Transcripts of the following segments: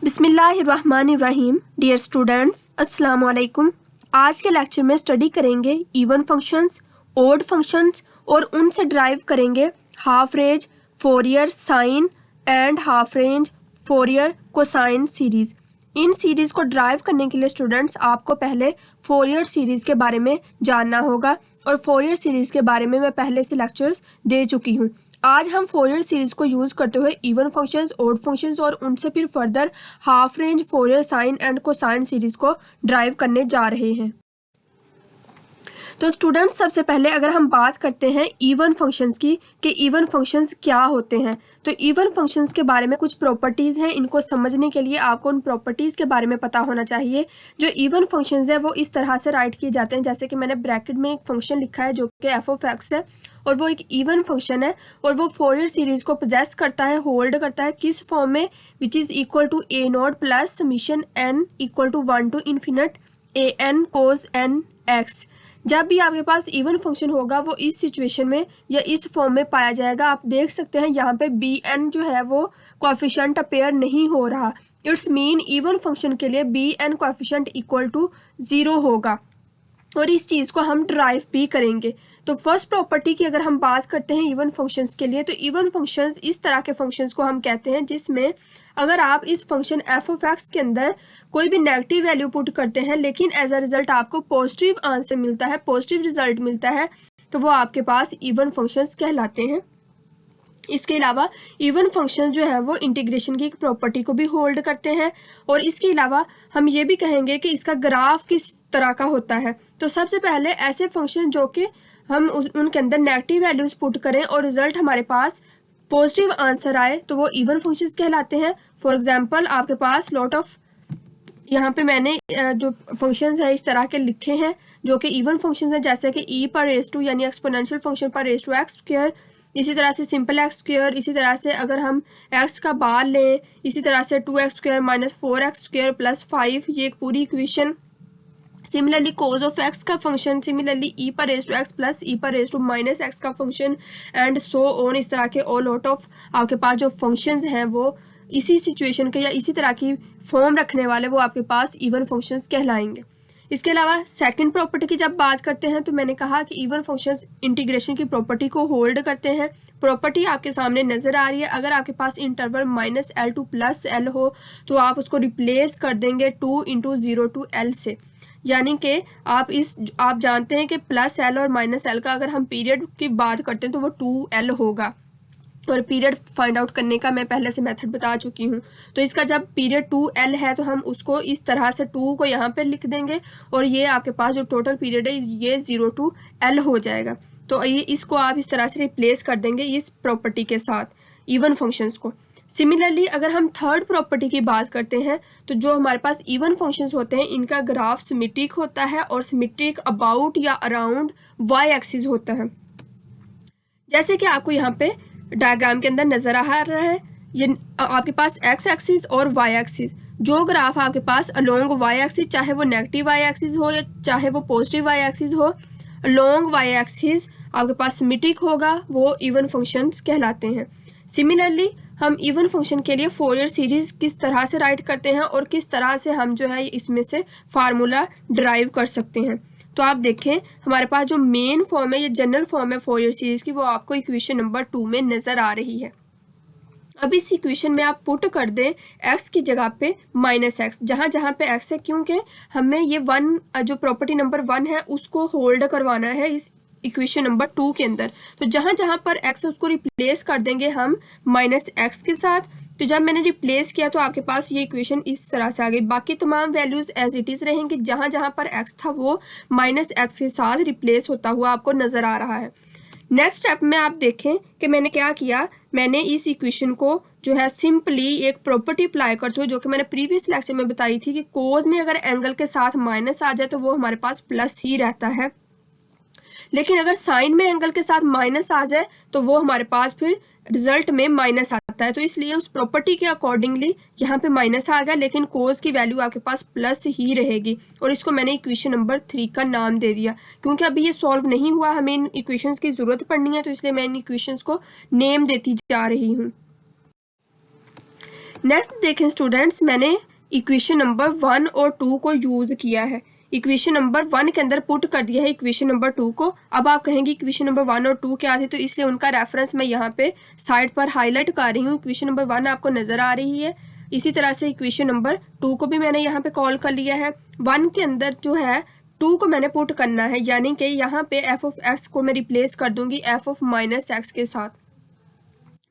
बिस्मिल्लाहिर्रहमानिर्रहीम। Dear students, अस्सलाम वालेकुम। आज के लेक्चर में स्टडी करेंगे इवन फंक्शंस, ओड फंक्शंस और उनसे ड्राइव करेंगे half range, Fourier sign and half range, Fourier cosine series. In series को ड्राइव करने के लिए स्टूडेंट्स आपको पहले फोरियर सीरीज़ के बारे में जानना होगा और फोरियर सीरीज़ के बारे में मैं पहले से लेक्चर्स दे चुकी हूँ। आज हम फोरियर सीरीज़ को यूज़ करते हुए इवन फंक्शंस, ओड फंक्शंस और उनसे फिर further half range, Fourier sign and cosine series को ड्राइव करने जा रहे हैं। तो स्टूडेंट्स, सबसे पहले अगर हम बात करते हैं इवन फंक्शंस की कि इवन फंक्शंस क्या होते हैं, तो इवन फंक्शंस के बारे में कुछ प्रॉपर्टीज़ हैं। इनको समझने के लिए आपको उन प्रॉपर्टीज़ के बारे में पता होना चाहिए। जो इवन फंक्शंस है वो इस तरह से राइट किए जाते हैं, जैसे कि मैंने ब्रैकेट में एक फंक्शन लिखा है जो कि एफ ऑफ एक्स है और वो एक इवन फंक्शन है और वो फोरियर सीरीज़ को पोजेस करता है, होल्ड करता है किस फॉर्म में, which is equal to A nought plus summation N equal to 1 to infinite A N cos N X. जब भी आपके पास इवन फंक्शन होगा वो इस सिचुएशन में या इस फॉर्म में पाया जाएगा। आप देख सकते हैं यहाँ पे बी एन जो है वो कोएफिशिएंट अपेयर नहीं हो रहा। इट्स मीन इवन फंक्शन के लिए B N coefficient equal to 0 होगा और इस चीज़ को हम ड्राइव भी करेंगे। तो फर्स्ट प्रॉपर्टी की अगर हम बात करते हैं इवन फंक्शंस के लिए, तो इवन फंक्शंस इस तरह के फंक्शंस को हम कहते हैं जिसमें अगर आप इस फंक्शन एफ ऑफ एक्स के अंदर कोई भी नेगेटिव वैल्यू पुट करते हैं लेकिन एज अ रिजल्ट आपको पॉजिटिव आंसर मिलता है, पॉजिटिव रिजल्ट मिलता है, तो वो आपके पास इवन फंक्शंस कहलाते हैं। इसके अलावा इवन फंक्शन जो है वो इंटीग्रेशन की एक प्रॉपर्टी को भी होल्ड करते हैं और इसके अलावा हम ये भी कहेंगे कि इसका ग्राफ किस तरह का होता है। तो सबसे पहले ऐसे फंक्शन जो कि हम उनके अंदर नेगेटिव वैल्यूज पुट करें और रिजल्ट हमारे पास पॉजिटिव आंसर आए तो वो इवन फंक्शंस कहलाते हैं। फॉर एग्जांपल आपके पास लॉट ऑफ यहाँ पे मैंने जो फंक्शंस है इस तरह के लिखे हैं जो कि इवन फंक्शंस हैं, जैसे कि ई पर रेज टू यानी एक्सपोनेंशियल फंक्शन पर रेज टू एक्स स्क्वायर, इसी तरह से सिंपल एक्स स्क्वायर, इसी तरह से अगर हम एक्स का बार लें, इसी तरह से 2x square minus 4x square plus 5, ये एक पूरी equation. Similarly cos of X का फंक्शन, सिमिलरली ई पर raise to X plus E पर रेज टू माइनस एक्स का फंक्शन एंड सो ऑन। इस तरह के और लॉट ऑफ आपके पास जो फंक्शंस हैं वो इसी सिचुएशन के या इसी तरह की फॉर्म रखने वाले वो आपके पास इवन फंक्शंस कहलाएंगे। इसके अलावा सेकंड प्रॉपर्टी की जब बात करते हैं तो मैंने कहा कि इवन फंक्शंस इंटीग्रेशन की प्रॉपर्टी को होल्ड करते हैं। प्रॉपर्टी आपके सामने नजर आ रही है। अगर आपके पास इंटरवल -l टू +l हो तो आप उसको रिप्लेस कर देंगे 2 × 0 to l से, यानी कि आप जानते हैं कि +l और -l का अगर हम पीरियड की बात करते हैं तो वो 2l होगा और पीरियड फाइंड आउट करने का मैं पहले से मेथड बता चुकी हूँ। तो इसका जब पीरियड 2l है तो हम उसको इस तरह से 2 को यहाँ पे लिख देंगे और ये आपके पास जो टोटल पीरियड है ये 0 to l हो जाएगा। तो ये इसको आप इस तरह से रिप्लेस कर देंगे इस प्रॉपर्टी के साथ इवन फंक्शंस को। सिमिलरली अगर हम थर्ड प्रॉपर्टी की बात करते हैं तो जो हमारे पास इवन फंक्शंस होते हैं इनका ग्राफ सिमेट्रिक होता है और सिमेट्रिक अबाउट या अराउंड y एक्सिस होता है। जैसे कि आपको यहाँ पे डायग्राम के अंदर नजर आ रहा है, ये आपके पास x एक्सिस और y एक्सिस, जो ग्राफ आपके पास अलोंग y एक्सिस, चाहे वो नेगेटिव y एक्सिस हो या चाहे वो पॉजिटिव y एक्सिस हो, अलोंग y एक्सिस आपके पास सिमेट्रिक होगा, वो इवन फंक्शंस कहलाते हैं। सिमिलरली हम इवन फंक्शन के लिए फोरियर सीरीज किस तरह से राइट करते हैं और किस तरह से हम जो है इसमें से फार्मूला ड्राइव कर सकते हैं। तो आप देखें हमारे पास जो मेन फॉर्म है, ये जनरल फॉर्म है फोरियर सीरीज की, वो आपको इक्वेशन नंबर 2 में नजर आ रही है। अब इस इक्वेशन में आप पुट कर दें x की जगह पे -x, जहाँ जहाँ पे x है, क्योंकि हमें ये 1 जो प्रॉपर्टी नंबर 1 है उसको होल्ड करवाना है इस इक्वेशन नंबर 2 के अंदर। तो जहाँ जहाँ पर x है उसको रिप्लेस कर देंगे हम -x के साथ। तो जब मैंने रिप्लेस किया तो आपके पास ये इक्वेशन इस तरह से आ गई। बाकी तमाम वैल्यूज एज इट इज रहेंगे, जहाँ जहाँ पर x था वो -x के साथ रिप्लेस होता हुआ आपको नजर आ रहा है। नेक्स्ट स्टेप में आप देखें कि मैंने क्या किया, मैंने इस इक्वेशन को जो है सिंपली एक प्रॉपर्टी अप्लाई करते हुए, जो कि मैंने प्रीवियस लेक्चर में बताई थी कि कोज में अगर एंगल के साथ माइनस आ जाए तो वो हमारे पास प्लस ही रहता है, लेकिन अगर साइन में एंगल के साथ माइनस आ जाए तो वो हमारे पास फिर रिजल्ट में माइनस आता है। तो इसलिए उस प्रॉपर्टी के अकॉर्डिंगली यहाँ पे माइनस आ गया, लेकिन कोस की वैल्यू आपके पास प्लस ही रहेगी और इसको मैंने इक्वेशन नंबर 3 का नाम दे दिया। क्योंकि अभी ये सॉल्व नहीं हुआ, हमें इन इक्वेशंस की जरूरत पड़नी है, तो इसलिए मैं इन इक्वेशंस को नेम देती जा रही हूँ। नेक्स्ट देखें स्टूडेंट्स, मैंने इक्वेशन नंबर 1 और 2 को यूज़ किया है। इक्वेशन नंबर 1 के अंदर पुट कर दिया है इक्वेशन नंबर 2 को। अब आप कहेंगे इक्वेशन नंबर 1 और 2 क्या थे, तो इसलिए उनका रेफरेंस मैं यहाँ पे साइड पर हाईलाइट कर रही हूँ। इक्वेशन नंबर 1 आपको नज़र आ रही है, इसी तरह से इक्वेशन नंबर 2 को भी मैंने यहाँ पे कॉल कर लिया है। 1 के अंदर जो है 2 को मैंने पुट करना है, यानी कि यहाँ पे एफ ऑफ एक्स को मैं रिप्लेस कर दूंगी एफ ऑफ माइनस एक्स के साथ,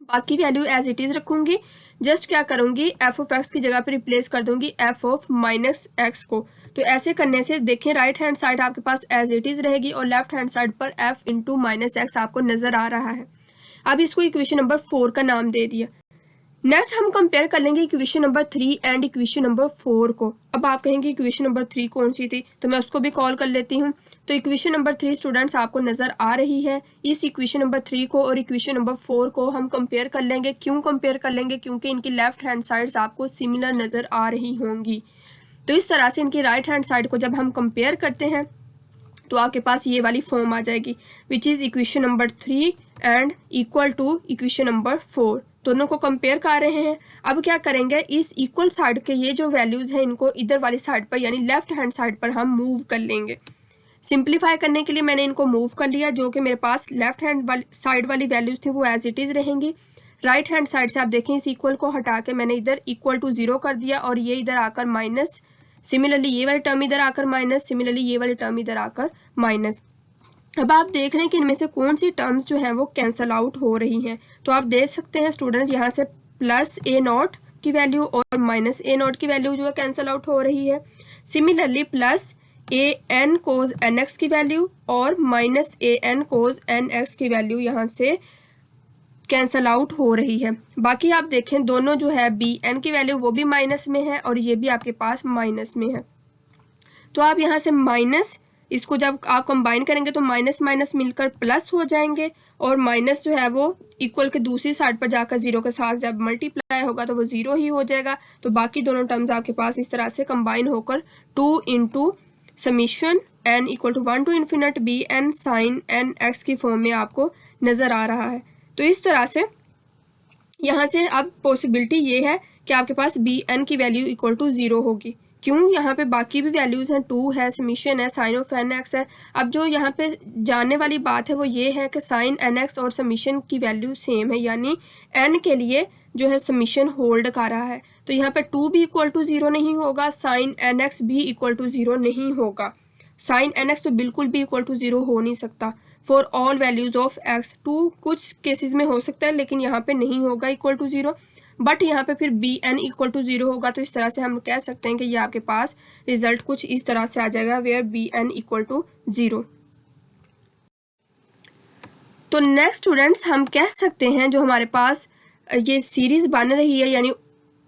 बाकी वैल्यू एज इट इज़ रखूंगी। जस्ट क्या करूंगी, एफ ऑफ एक्स की जगह पे रिप्लेस कर दूंगी एफ ऑफ माइनस एक्स को। तो ऐसे करने से देखें राइट हैंड साइड आपके पास एज इट इज़ रहेगी और लेफ्ट हैंड साइड पर एफ इंटू माइनस एक्स आपको नज़र आ रहा है। अब इसको इक्वेशन नंबर 4 का नाम दे दिया। नेक्स्ट हम कंपेयर कर लेंगे equation number 3 and equation number 4 को। अब आप कहेंगे इक्वेशन नंबर 3 कौन सी थी, तो मैं उसको भी कॉल कर लेती हूँ। तो इक्वेशन नंबर 3 स्टूडेंट्स आपको नज़र आ रही है। इस इक्वेशन नंबर 3 को और इक्वेशन नंबर 4 को हम कंपेयर कर लेंगे। क्यों कंपेयर कर लेंगे, क्योंकि इनकी लेफ्ट हैंड साइड्स आपको सिमिलर नज़र आ रही होंगी। तो इस तरह से इनकी राइट हैंड साइड को जब हम कंपेयर करते हैं तो आपके पास ये वाली फॉर्म आ जाएगी, which is equation number 3 and equal to equation number 4। दोनों को कंपेयर कर रहे हैं। अब क्या करेंगे, इस इक्वल साइड के ये जो वैल्यूज़ हैं इनको इधर वाली साइड पर यानी लेफ्ट हैंड साइड पर हम मूव कर लेंगे। सिंप्लीफाई करने के लिए मैंने इनको मूव कर लिया, जो कि मेरे पास लेफ्ट हैंड वाली साइड वाली वैल्यूज़ थी वो एज इट इज़ रहेंगी। राइट हैंड साइड से आप देखें इस इक्वल को हटा के मैंने इधर इक्वल टू 0 कर दिया और ये इधर आकर माइनस, सिमिलरली ये वाली टर्म इधर आकर माइनस, सिमिलरली ये वाली टर्म इधर आकर माइनस। अब आप देख रहे हैं कि इनमें से कौन सी टर्म्स जो हैं वो कैंसल आउट हो रही हैं। तो आप देख सकते हैं स्टूडेंट्स यहाँ से प्लस ए नॉट की वैल्यू और माइनस ए नॉट की वैल्यू जो है कैंसल आउट हो रही है। Similarly plus A N cause N X की वैल्यू और minus A N cause N X की वैल्यू यहाँ से कैंसल आउट हो रही है। बाकी आप देखें दोनों जो है बी एन की वैल्यू वो भी माइनस में है और ये भी आपके पास माइनस में है। तो आप यहाँ से माइनस, इसको जब आप कंबाइन करेंगे तो माइनस माइनस मिलकर प्लस हो जाएंगे और माइनस जो है वो इक्वल के दूसरी साइड पर जाकर 0 के साथ जब मल्टीप्लाई होगा तो वो 0 ही हो जाएगा। तो बाकी दोनों टर्म्स आपके पास इस तरह से कंबाइन होकर 2 into summation N equal to 1 to infinite B N sine N X की फॉर्म में आपको नज़र आ रहा है। तो इस तरह से यहाँ से अब पॉसिबिलिटी ये है कि आपके पास बी एन की वैल्यू इक्वल टू 0 होगी। क्यों, यहाँ पे बाकी भी वैल्यूज़ हैं, 2 है, समीशन है, साइन ऑफ एन एक्स है। अब जो यहाँ पे जानने वाली बात है वो ये है कि साइन एन एक्स और समीशन की वैल्यू सेम है, यानी एन के लिए जो है समीशन होल्ड कर रहा है। तो यहाँ पे 2 भी इक्वल टू 0 नहीं होगा, साइन एन एक्स भी इक्वल टू 0 नहीं होगा। साइन एन एक्स तो बिल्कुल भी इक्वल टू 0 हो नहीं सकता for all values of x. 2 कुछ केसेस में हो सकता है लेकिन यहाँ पे नहीं होगा इक्वल टू 0, बट यहाँ पे फिर बी एन इक्वल टू 0 होगा। तो इस तरह से हम कह सकते हैं कि ये आपके पास रिजल्ट कुछ इस तरह से आ जाएगा, where B N equal to 0। तो नेक्स्ट स्टूडेंट्स हम कह सकते हैं जो हमारे पास ये सीरीज बन रही है यानी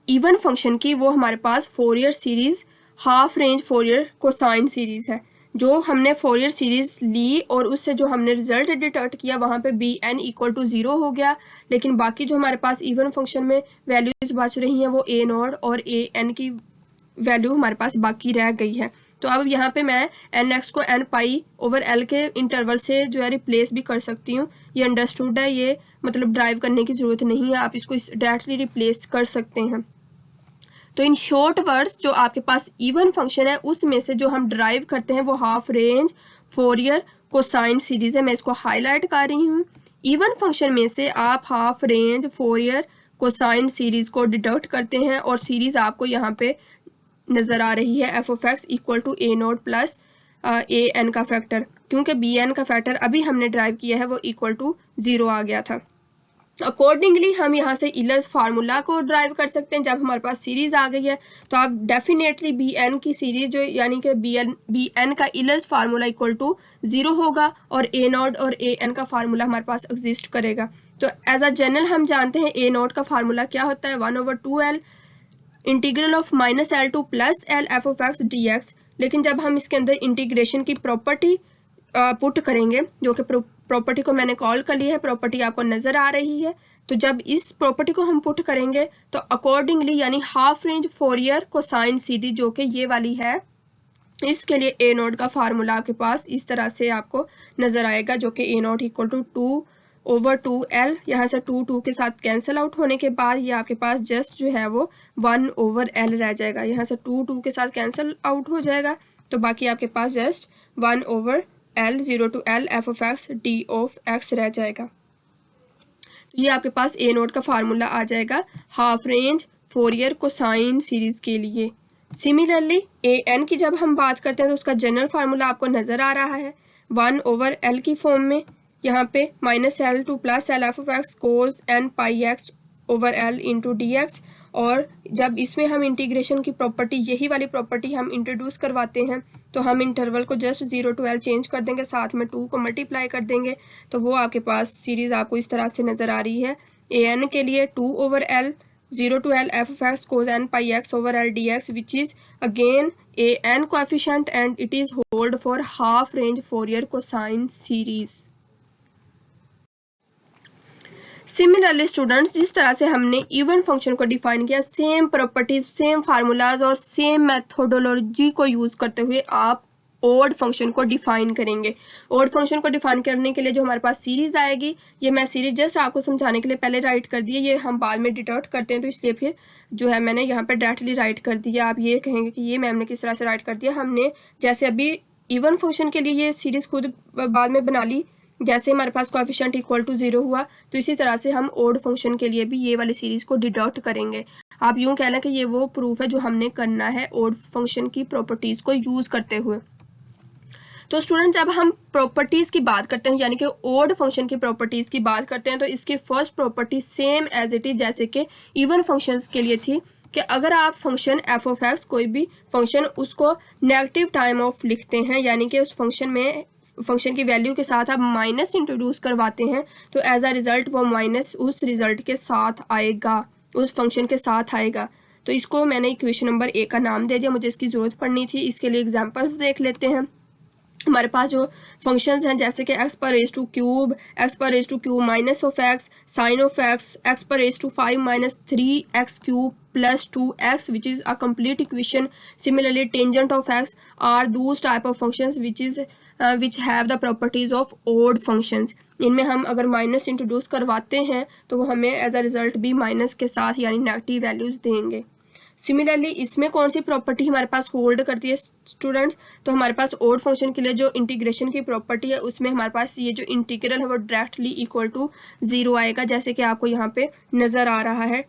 इवन फंक्शन की, वो हमारे पास Fourier series half range Fourier cosine series है। जो हमने फोरियर सीरीज ली और उससे जो हमने रिजल्ट डिटेक्ट किया वहाँ पे बी एन इक्वल टू 0 हो गया, लेकिन बाकी जो हमारे पास इवन फंक्शन में वैल्यूज बच रही हैं वो ए नॉट और ए एन की वैल्यू हमारे पास बाकी रह गई है। तो अब यहाँ पे मैं एन एक्स को एन पाई ओवर एल के इंटरवल से जो है रिप्लेस भी कर सकती हूँ। ये अंडरस्टूड है, ये मतलब ड्राइव करने की ज़रूरत नहीं है, आप इसको डायरेक्टली रिप्लेस कर सकते हैं। तो इन शॉर्ट वर्ड्स जो आपके पास इवन फंक्शन है उसमें से जो हम ड्राइव करते हैं वो half range Fourier cosine series है। मैं इसको हाईलाइट कर रही हूँ। इवन फंक्शन में से आप half range Fourier cosine series को डिडक्ट करते हैं और सीरीज आपको यहाँ पे नज़र आ रही है F of X equal to A nought plus A N का फैक्टर, क्योंकि बी एन का फैक्टर अभी हमने ड्राइव किया है वो इक्वल टू 0 आ गया था। अकॉर्डिंगली हम यहाँ से इलर्स फार्मूला को ड्राइव कर सकते हैं। जब हमारे पास सीरीज आ गई है तो आप डेफिनेटली बी एन की सीरीज जो यानी कि बी एन का इलर्स फार्मूला इक्वल टू 0 होगा और ए नॉट और ए एन का फार्मूला हमारे पास एग्जिस्ट करेगा। तो एज अ जनरल हम जानते हैं ए नॉट का फार्मूला क्या होता है, 1/2L integral of minus L two plus L F of x D x. लेकिन जब हम इसके अंदर इंटीग्रेशन की प्रॉपर्टी पुट करेंगे, जो कि प्रॉपर्टी को मैंने कॉल कर लिया है, प्रॉपर्टी आपको नज़र आ रही है, तो जब इस प्रॉपर्टी को हम पुट करेंगे तो अकॉर्डिंगली यानी half range Fourier cosine series जो कि ये वाली है, इसके लिए ए नॉट का फार्मूला आपके पास इस तरह से आपको नज़र आएगा, जो कि a not equal to 2 over 2l, यहाँ से 2 के साथ कैंसिल आउट होने के बाद ये आपके पास जस्ट जो है वो 1/l रह जाएगा। यहाँ से 2 के साथ कैंसिल आउट हो जाएगा, तो बाकी आपके पास just 1/l 0 to l f(x) d(x) रह जाएगा। तो ये आपके पास ए नोट का फार्मूला आ जाएगा half range Fourier cosine series के लिए। सिमिलरली ए एन की जब हम बात करते हैं तो उसका जनरल फार्मूला आपको नज़र आ रहा है 1/l की फॉर्म में, यहाँ पे -l to +l f(x) cos n pi x over l into D x. और जब इसमें हम इंटीग्रेशन की प्रॉपर्टी, यही वाली प्रॉपर्टी हम इंट्रोड्यूस करवाते हैं, तो हम इंटरवल को जस्ट 0 to l चेंज कर देंगे, साथ में 2 को मल्टीप्लाई कर देंगे, तो वो आपके पास सीरीज़ आपको इस तरह से नज़र आ रही है। ए एन के लिए 2/l 0 to l f(x) cos n pi x over l dx, which is again a n coefficient and it is hold for half range Fourier cosine series। Similarly students, जिस तरह से हमने even function को define किया, same properties, same formulas और same methodology को use करते हुए आप ओड फंक्शन को डिफाइन करेंगे। ओड फंक्शन को डिफाइन करने के लिए जो हमारे पास सीरीज आएगी, ये मैं सीरीज जस्ट आपको समझाने के लिए पहले राइट कर दी है, ये हम बाद में डिटर्ट करते हैं, तो इसलिए फिर जो है मैंने यहाँ पर डायरेक्टली राइट कर दिया। आप ये कहेंगे कि ये मैम ने किस तरह से राइट कर दिया। हमने जैसे अभी इवन फंक्शन के लिए ये सीरीज खुद बाद में बना ली, जैसे हमारे पास कोएफिशिएंट इक्वल टू 0 हुआ, तो इसी तरह से हम ओड फंक्शन के लिए भी ये वाली सीरीज को डिडक्ट करेंगे। आप यूँ कह लें कि ये वो प्रूफ है जो हमने करना है ओड फंक्शन की प्रॉपर्टीज़ को यूज़ करते हुए। तो स्टूडेंट, जब हम प्रॉपर्टीज़ की बात करते हैं, यानी कि ओड फंक्शन की प्रॉपर्टीज़ की बात करते हैं, तो इसकी first property same as it is जैसे कि इवन फंक्शंस के लिए थी कि अगर आप फंक्शन f(x) कोई भी फंक्शन उसको नेगेटिव टाइम ऑफ लिखते हैं, यानी कि उस फंक्शन में फंक्शन की वैल्यू के साथ आप माइनस इंट्रोड्यूस करवाते हैं, तो एज अ रिजल्ट वो माइनस उस रिजल्ट के साथ आएगा, उस फंक्शन के साथ आएगा। तो इसको मैंने इक्वेशन नंबर 1 का नाम दे दिया, मुझे इसकी ज़रूरत पड़नी थी। इसके लिए एग्जांपल्स देख लेते हैं। हमारे पास जो फंक्शंस हैं जैसे कि x पर रेज टू क्यूब, x पर raise to cube minus of x, sine of x, x पर raise to 5 minus 3x cube plus 2x, which is a complete equation. Similarly, tangent of x are those type of functions which have the properties of odd functions. इनमें हम अगर minus introduce करवाते हैं तो वो हमें as a result भी minus के साथ यानी नेगेटिव वैल्यूज देंगे। सिमिलरली इसमें कौन सी प्रॉपर्टी हमारे पास होल्ड करती है स्टूडेंट्स, तो हमारे पास ओड फंक्शन के लिए जो इंटीग्रेशन की प्रॉपर्टी है उसमें हमारे पास ये जो इंटीग्रल है वो डायरेक्टली इक्वल टू 0 आएगा, जैसे कि आपको यहाँ पे नज़र आ रहा है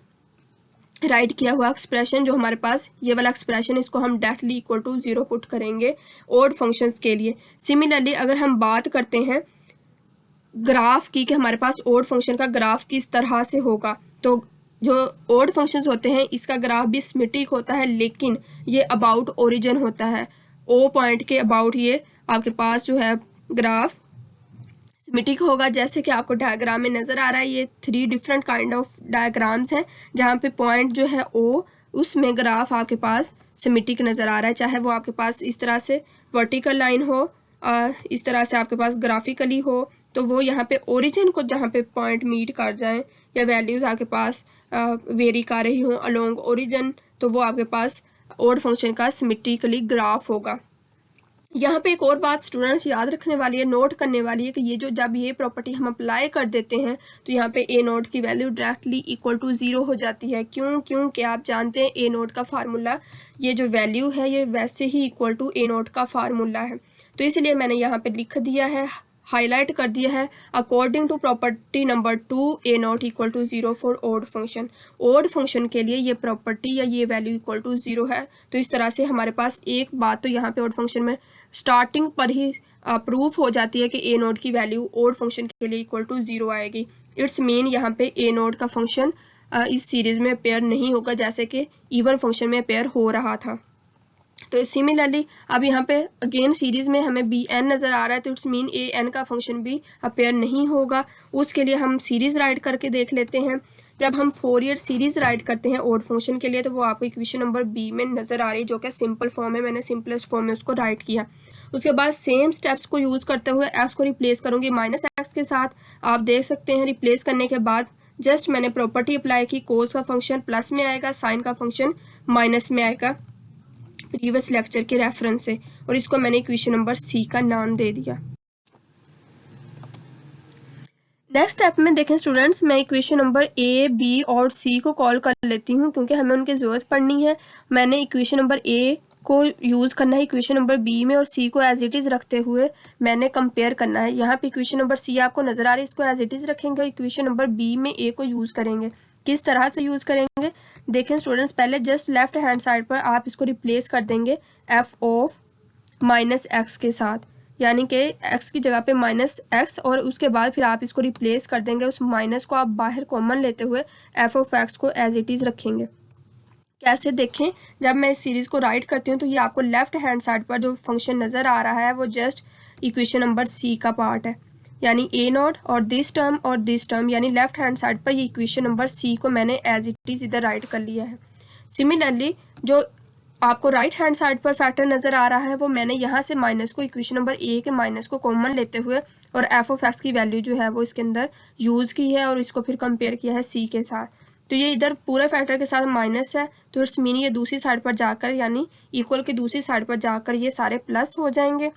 राइट किया हुआ एक्सप्रेशन। जो हमारे पास ये वाला एक्सप्रेशन, इसको हम डायरेक्टली इक्वल टू 0 पुट करेंगे ओड फंक्शंस के लिए। सिमिलरली अगर हम बात करते हैं ग्राफ की कि हमारे पास ओड फंक्शन का ग्राफ किस तरह से होगा, तो जो ओड फंक्शंस होते हैं इसका ग्राफ भी सिमेट्रिक होता है, लेकिन ये अबाउट ओरिजिन होता है। ओ पॉइंट के अबाउट ये आपके पास जो है ग्राफ सिमेट्रिक होगा, जैसे कि आपको डायग्राम में नज़र आ रहा है। ये 3 डिफरेंट काइंड ऑफ डायग्राम्स हैं जहाँ पे पॉइंट जो है ओ, उसमें ग्राफ आपके पास सिमेट्रिक नज़र आ रहा है, चाहे वो आपके पास इस तरह से वर्टिकल लाइन हो, इस तरह से आपके पास ग्राफिकली हो, तो वो यहाँ पे ओरिजिन को जहाँ पे पॉइंट मीट कर जाएं या वैल्यूज़ आपके पास वेरी कर रही हों अलोंग ओरिजिन, तो वो आपके पास ओड फंक्शन का सिमेट्रिकली ग्राफ होगा। यहाँ पे एक और बात स्टूडेंट्स याद रखने वाली है, नोट करने वाली है कि ये जो जब ये प्रॉपर्टी हम अप्लाई कर देते हैं तो यहाँ पे ए नोट की वैल्यू डायरेक्टली इक्वल टू 0 हो जाती है। क्योंकि आप जानते हैं ए नोट का फार्मूला, ये जो वैल्यू है ये वैसे ही इक्वल टू ए नोट का फार्मूला है, तो इसलिए मैंने यहाँ पे लिख दिया है, हाईलाइट कर दिया है, according to property number 2 A not equal to 0 for odd function. Odd function के लिए ये प्रॉपर्टी या ये वैल्यू इक्वल टू 0 है। तो इस तरह से हमारे पास एक बात तो यहाँ पे ओड फंक्शन में स्टार्टिंग पर ही प्रूफ हो जाती है कि ए नोट की वैल्यू ओड फंक्शन के लिए इक्वल टू 0 आएगी। इट्स मीन यहाँ पे ए नोट का फंक्शन इस सीरीज में अपेयर नहीं होगा जैसे कि इवन फंक्शन में अपेयर हो रहा था। तो सिमिलरली अब यहाँ पे अगेन सीरीज में हमें बी एन नज़र आ रहा है, तो इट्स मीन ए एन का फंक्शन भी अपेयर नहीं होगा। उसके लिए हम सीरीज राइट करके देख लेते हैं। जब हम फोरियर सीरीज राइट करते हैं ओड फंक्शन के लिए, तो वो आपको इक्वेशन नंबर बी में नज़र आ रही है, जो कि सिंपल फॉर्म है, मैंने सिंपलेस्ट फॉर्म में उसको राइट किया। उसके बाद सेम स्टेप्स को यूज़ करते हुए एक्स को रिप्लेस करूँगी माइनस एक्स के साथ। आप देख सकते हैं रिप्लेस करने के बाद जस्ट मैंने प्रॉपर्टी अप्लाई की, कोस का फंक्शन प्लस में आएगा, साइन का फंक्शन माइनस में आएगा प्रीवियस लेक्चर के रेफरेंस से, और इसको मैंने इक्वेशन नंबर सी का नाम दे दिया। नेक्स्ट स्टेप में देखें स्टूडेंट्स, मैं इक्वेशन नंबर ए, बी और सी को कॉल कर लेती हूँ क्योंकि हमें उनकी ज़रूरत पड़नी है। मैंने इक्वेशन नंबर ए को यूज़ करना है इक्वेशन नंबर बी में और सी को एज इट इज़ रखते हुए मैंने कंपेयर करना है। यहाँ पे इक्वेशन नंबर सी आपको नज़र आ रही है, इसको एज इट इज़ रखेंगे और इक्वेशन नंबर बी में ए को यूज़ करेंगे। किस तरह से यूज़ करेंगे देखें स्टूडेंट्स, पहले जस्ट लेफ्ट हैंड साइड पर आप इसको रिप्लेस कर देंगे एफ ऑफ माइनस एक्स के साथ, यानी कि x की जगह पे माइनस एक्स और उसके बाद फिर आप इसको रिप्लेस कर देंगे। उस माइनस को आप बाहर कॉमन लेते हुए एफ ऑफ एक्स को एज इट इज़ रखेंगे। कैसे देखें, जब मैं इस सीरीज़ को राइट करती हूँ तो ये आपको लेफ्ट हैंड साइड पर जो फंक्शन नज़र आ रहा है वो जस्ट इक्वेशन नंबर सी का पार्ट है, यानी ए नॉट और दिस टर्म यानी लेफ्ट हैंड साइड पर ये इक्वेशन नंबर सी को मैंने एज इट इज़ इधर राइट कर लिया है। सिमिलरली जो आपको राइट हैंड साइड पर फैक्टर नज़र आ रहा है वो मैंने यहाँ से माइनस को इक्वेशन नंबर ए के माइनस को कॉमन लेते हुए और एफ ऑफ एक्स की वैल्यू जो है वो इसके अंदर यूज़ की है और इसको फिर कंपेयर किया है सी के साथ। तो ये इधर पूरे फैक्टर के साथ माइनस है तो इट्स मीन ये दूसरी साइड पर जाकर यानी इक्वल की दूसरी साइड पर जाकर ये सारे प्लस हो जाएंगे।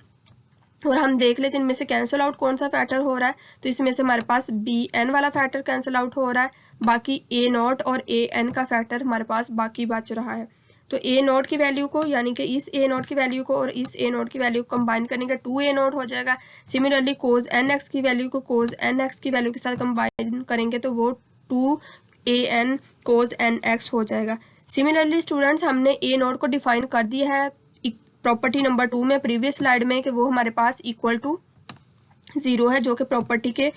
और हम देख लेते हैं इनमें से कैंसिल आउट कौन सा फैक्टर हो रहा है, तो इसमें से हमारे पास बी एन वाला फैक्टर कैंसिल आउट हो रहा है, बाकी ए नॉट और ए एन का फैक्टर हमारे पास बाकी बच रहा है। तो ए नॉट की वैल्यू को यानी कि इस ए नॉट की वैल्यू को और इस ए नॉट की वैल्यू को कंबाइन करने का 2a नॉट हो जाएगा। सिमिलरली कोज एन एक्स की वैल्यू को कोज एन एक्स की वैल्यू के साथ कंबाइन करेंगे तो वो 2an कोज एन एक्स हो जाएगा। सिमिलरली स्टूडेंट्स, हमने ए नॉट को डिफाइन कर दिया है प्रॉपर्टी नंबर 2 में प्रीवियस स्लाइड में कि वो हमारे पास इक्वल टू 0 है, जो कि प्रॉपर्टी के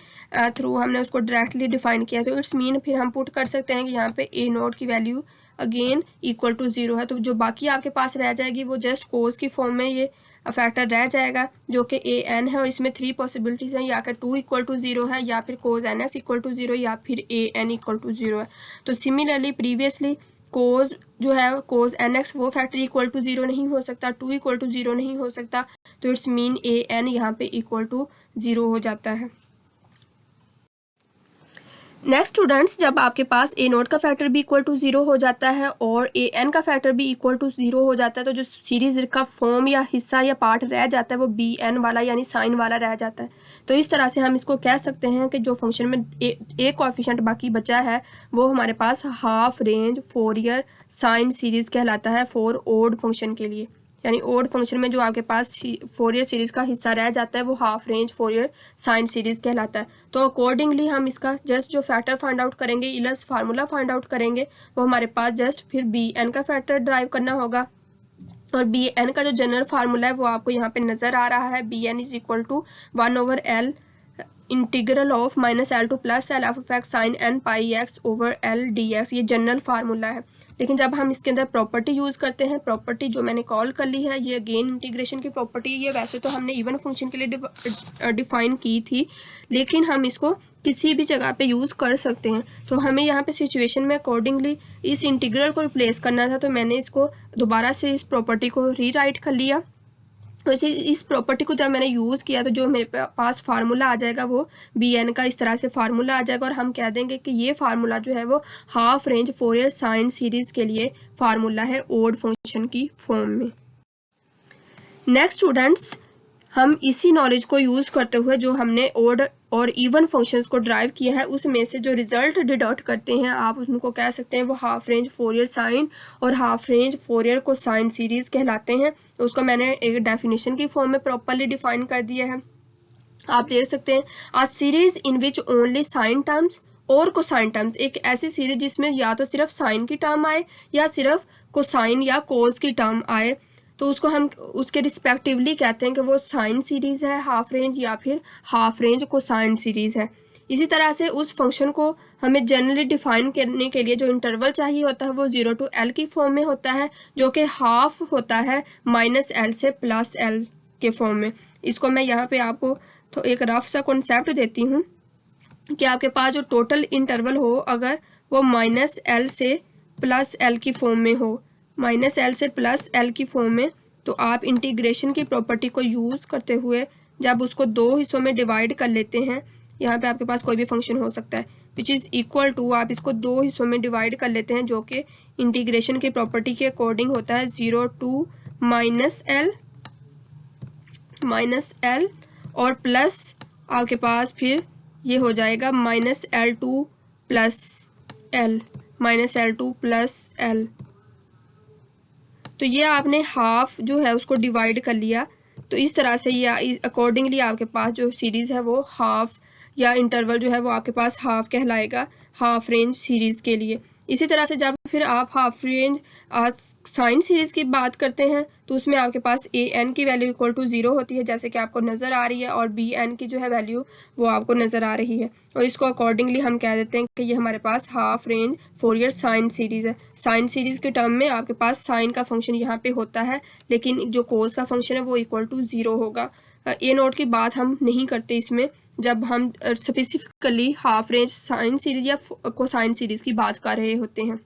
थ्रू हमने उसको डायरेक्टली डिफाइन किया। तो इट्स मीन फिर हम पुट कर सकते हैं कि यहाँ पे ए नॉट की वैल्यू अगेन इक्वल टू 0 है। तो जो बाकी आपके पास रह जाएगी वो जस्ट कोज की फॉर्म में ये फैक्टर रह जाएगा जो कि ए एन है और इसमें 3 पॉसिबिलिटीज़ हैं, या कि 2 इक्वल टू 0 है या फिर कोज एन एस इक्वल टू 0 या फिर ए एन इक्वल टू 0 है। तो सिमिलरली प्रीवियसली कोज जो है कोज एन एक्स वो फैक्टर इक्वल टू 0 नहीं हो सकता, 2 इक्वल टू 0 नहीं हो सकता, तो इट्स मीन ए एन यहाँ पे इक्वल टू 0 हो जाता है। नेक्स्ट स्टूडेंट्स, जब आपके पास ए नोट का फैक्टर भी इक्वल टू 0 हो जाता है और ए एन का फैक्टर भी इक्वल टू 0 हो जाता है तो जो सीरीज का फॉर्म या हिस्सा या पार्ट रह जाता है वो बी एन वाला यानी साइन वाला रह जाता है। तो इस तरह से हम इसको कह सकते हैं कि जो फंक्शन में एक कोएफिशिएंट बाकी बचा है वो हमारे पास half range Fourier sine series कहलाता है फॉर ओड फंक्शन के लिए, यानी ओड फंक्शन में जो आपके पास फोरियर सीरीज़ का हिस्सा रह जाता है वो half range Fourier sine series कहलाता है। तो अकॉर्डिंगली हम इसका जस्ट जो फैक्टर फाइंड आउट करेंगे, इलस फार्मूला फाइंड आउट करेंगे, वो हमारे पास जस्ट फिर बी एन का फैक्टर ड्राइव करना होगा और बी एन का जो जनरल फार्मूला है वो आपको यहाँ पे नज़र आ रहा है। B N is equal to 1/L integral of -L to +L F X sine N pi X over L dx, ये जनरल फार्मूला है। लेकिन जब हम इसके अंदर प्रॉपर्टी यूज़ करते हैं, प्रॉपर्टी जो मैंने कॉल कर ली है ये अगेन इंटीग्रेशन की प्रॉपर्टी, ये वैसे तो हमने इवन फंक्शन के लिए डिफाइन की थी लेकिन हम इसको किसी भी जगह पे यूज़ कर सकते हैं। तो हमें यहाँ पे सिचुएशन में अकॉर्डिंगली इस इंटीग्रल को रिप्लेस करना था, तो मैंने इसको दोबारा से इस प्रॉपर्टी को रीराइट कर लिया। वैसे इस प्रॉपर्टी को जब मैंने यूज़ किया तो जो मेरे पास फार्मूला आ जाएगा वो बी एन का इस तरह से फार्मूला आ जाएगा और हम कह देंगे कि ये फार्मूला जो है वो half range Fourier sine series के लिए फार्मूला है ओड फंक्शन की फॉर्म में। नेक्स्ट स्टूडेंट्स, हम इसी नॉलेज को यूज़ करते हुए जो हमने ओड और इवन फंक्शंस को ड्राइव किया है उसमें से जो रिजल्ट डिडक्ट करते हैं आप उनको कह सकते हैं वो हाफ रेंज फोरियर साइन और हाफ रेंज फोरियर को साइन सीरीज़ कहलाते हैं। तो उसको मैंने एक डेफिनेशन की फॉर्म में प्रॉपरली डिफाइन कर दिया है। आप देख सकते हैं a series in which only sine terms और कोसाइन टर्म्स, एक ऐसी सीरीज जिसमें या तो सिर्फ साइन की टर्म आए या सिर्फ कोसाइन या कोस की टर्म आए, तो उसको हम उसके रिस्पेक्टिवली कहते हैं कि वो साइन सीरीज़ है हाफ रेंज या फिर हाफ रेंज कोसाइन सीरीज़ है। इसी तरह से उस फंक्शन को हमें जनरली डिफाइन करने के लिए जो इंटरवल चाहिए होता है वो 0 to L की फॉर्म में होता है जो कि हाफ होता है -L से +L के फॉर्म में। इसको मैं यहाँ पे आपको तो एक रफ सा कॉन्सेप्ट देती हूँ कि आपके पास जो टोटल इंटरवल हो अगर वो -L से +L की फॉर्म में हो, -L से +L की फॉर्म में, तो आप इंटीग्रेशन की प्रॉपर्टी को यूज़ करते हुए जब उसको दो हिस्सों में डिवाइड कर लेते हैं, यहाँ पे आपके पास कोई भी फंक्शन हो सकता है विच इज़ इक्वल टू, आप इसको दो हिस्सों में डिवाइड कर लेते हैं जो कि इंटीग्रेशन की प्रॉपर्टी के अकॉर्डिंग होता है 0 to -L और प्लस आपके पास फिर ये हो जाएगा -L2 plus L, -L2 plus L। तो ये आपने हाफ जो है उसको डिवाइड कर लिया, तो इस तरह से ये अकॉर्डिंगली आपके पास जो सीरीज़ है वो हाफ या इंटरवल जो है वो आपके पास हाफ कहलाएगा हाफ रेंज सीरीज़ के लिए। इसी तरह से जब फिर आप हाफ रेंज साइन सीरीज़ की बात करते हैं तो उसमें आपके पास ए एन की वैल्यू इक्वल टू 0 होती है, जैसे कि आपको नज़र आ रही है, और बी एन की जो है वैल्यू वो आपको नज़र आ रही है, और इसको अकॉर्डिंगली हम कह देते हैं कि ये हमारे पास half range Fourier sine series है। साइन सीरीज़ के टर्म में आपके पास साइन का फंक्शन यहाँ पे होता है, लेकिन जो कोस का फंक्शन है वो इक्वल टू 0 होगा। ए नोट की बात हम नहीं करते इसमें, जब हम specifically half range sine series या कोसाइन सीरीज़ की बात कर रहे होते हैं।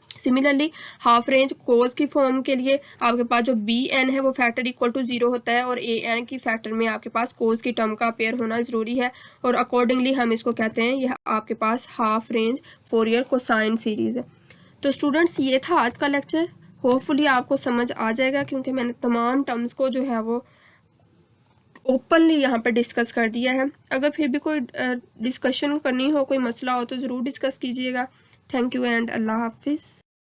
सिमिलरली हाफ रेंज कोस की फॉर्म के लिए आपके पास जो बी एन है वो फैक्टर इक्वल टू 0 होता है, और ए एन की फैक्टर में आपके पास कोस की टर्म का पेयर होना ज़रूरी है, और अकॉर्डिंगली हम इसको कहते हैं यह आपके पास half range Fourier cosine series है। तो स्टूडेंट्स ये था आज का लेक्चर, होपफुली आपको समझ आ जाएगा, क्योंकि मैंने तमाम टर्म्स को जो है वो ओपनली यहाँ पर डिस्कस कर दिया है। अगर फिर भी कोई डिस्कशन करनी हो, कोई मसला हो, तो ज़रूर डिस्कस कीजिएगा। थैंक यू एंड अल्लाह हाफिज़।